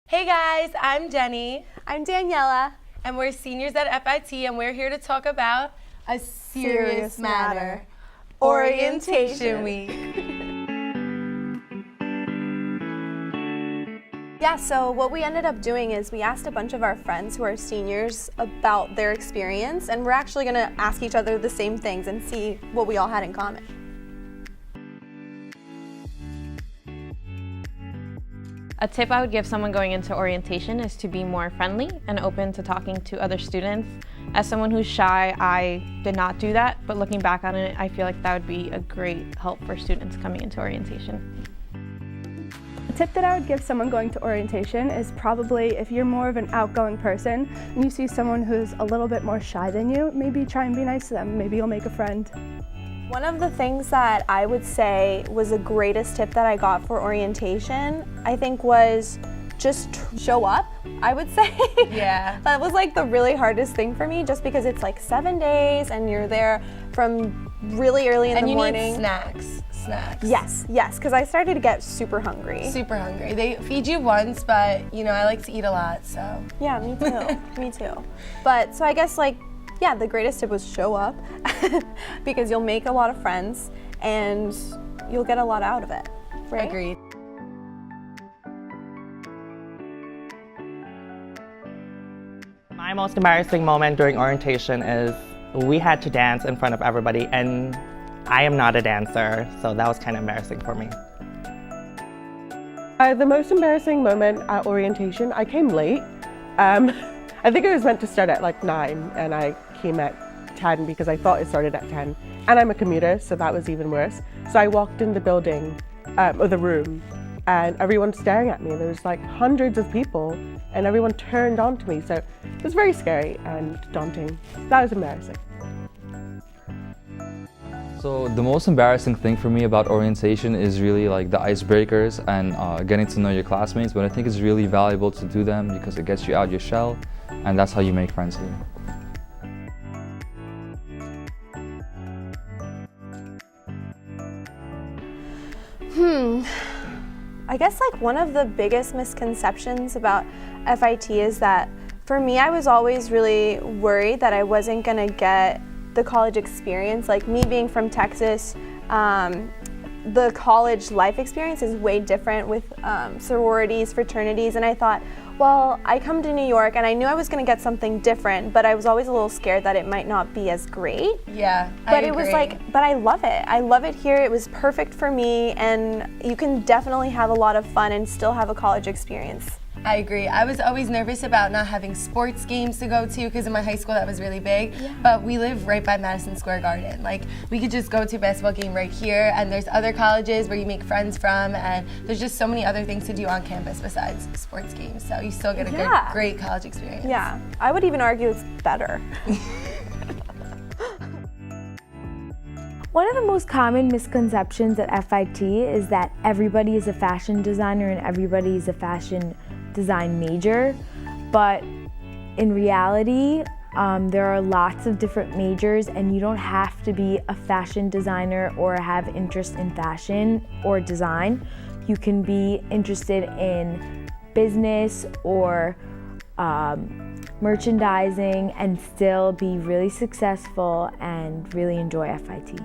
Hey guys, I'm Jenny. I'm Daniela. And we're seniors at FIT, and we're here to talk about a serious matter, Orientation Week. Yeah, so what we ended up doing is we asked a bunch of our friends who are seniors about their experience, and we're actually going to ask each other the same things and see what we all had in common. A tip I would give someone going into orientation is to be more friendly and open to talking to other students. As someone who's shy, I did not do that, but looking back on it, I feel like that would be a great help for students coming into orientation. A tip that I would give someone going to orientation is probably if you're more of an outgoing person and you see someone who's a little bit more shy than you, maybe try and be nice to them. Maybe you'll make a friend. One of the things that I would say was the greatest tip that I got for orientation, I think, was just show up, I would say. Yeah. That was like the really hardest thing for me, just because it's like 7 days and you're there from really early in the morning. And you need snacks. Yes, because I started to get super hungry. Super hungry. They feed you once, but I like to eat a lot, so. Yeah, me too, me too. But, so I guess the greatest tip was show up because you'll make a lot of friends and you'll get a lot out of it, right? Agreed. My most embarrassing moment during orientation is we had to dance in front of everybody, and I am not a dancer, so that was kind of embarrassing for me. The most embarrassing moment at orientation, I came late. I think it was meant to start at like 9 and I came at 10 because I thought it started at 10. And I'm a commuter, so that was even worse. So I walked in the building, or the room, and everyone's staring at me. There was like hundreds of people and everyone turned on to me. So it was very scary and daunting. That was embarrassing. So the most embarrassing thing for me about orientation is really like the icebreakers and getting to know your classmates, but I think it's really valuable to do them because it gets you out your shell, and that's how you make friends here. I guess one of the biggest misconceptions about FIT is that for me, I was always really worried that I wasn't gonna get the college experience. Like me being from Texas, the college life experience is way different with sororities, fraternities, and I thought, well, I come to New York and I knew I was going to get something different, but I was always a little scared that it might not be as great. Yeah, but it was but I love it. I love it here. It was perfect for me, and you can definitely have a lot of fun and still have a college experience. I agree. I was always nervous about not having sports games to go to because in my high school that was really big. Yeah. But we live right by Madison Square Garden. Like we could just go to a basketball game right here, and there's other colleges where you make friends from, and there's just so many other things to do on campus besides sports games. So you still get a great college experience. Yeah, I would even argue it's better. One of the most common misconceptions at FIT is that everybody is a fashion designer and everybody is a fashion design major, but in reality, there are lots of different majors, and you don't have to be a fashion designer or have interest in fashion or design. You can be interested in business or merchandising and still be really successful and really enjoy FIT.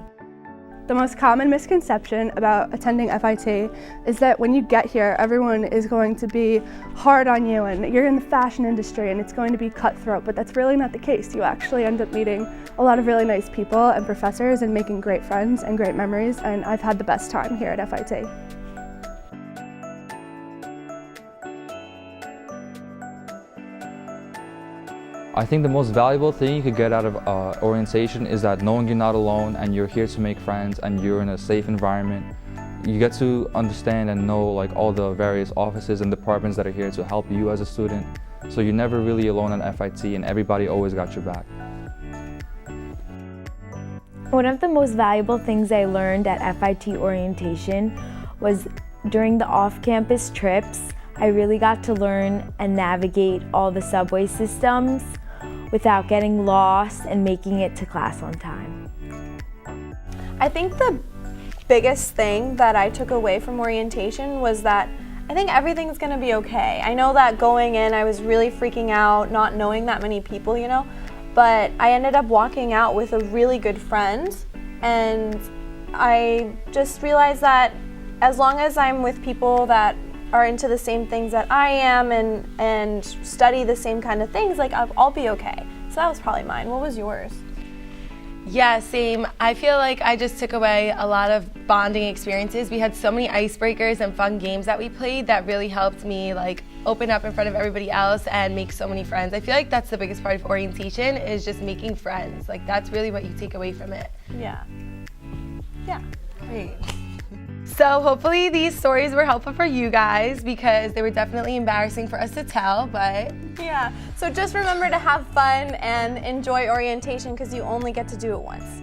The most common misconception about attending FIT is that when you get here, everyone is going to be hard on you and you're in the fashion industry and it's going to be cutthroat, but that's really not the case. You actually end up meeting a lot of really nice people and professors and making great friends and great memories, and I've had the best time here at FIT. I think the most valuable thing you could get out of orientation is that knowing you're not alone and you're here to make friends and you're in a safe environment. You get to understand and know all the various offices and departments that are here to help you as a student. So you're never really alone at FIT, and everybody always got your back. One of the most valuable things I learned at FIT orientation was during the off-campus trips, I really got to learn and navigate all the subway systems without getting lost and making it to class on time. I think the biggest thing that I took away from orientation was that I think everything's gonna be okay. I know that going in, I was really freaking out, not knowing that many people, you know, but I ended up walking out with a really good friend, and I just realized that as long as I'm with people that are into the same things that I am and study the same kind of things, like I'll be okay. So that was probably mine. What was yours? Yeah, same. I feel like I just took away a lot of bonding experiences. We had so many icebreakers and fun games that we played that really helped me like open up in front of everybody else and make so many friends. I feel like that's the biggest part of orientation, is just making friends. Like that's really what you take away from it. Yeah. Great. So hopefully these stories were helpful for you guys, because they were definitely embarrassing for us to tell, but Yeah, so just remember to have fun and enjoy orientation, because you only get to do it once.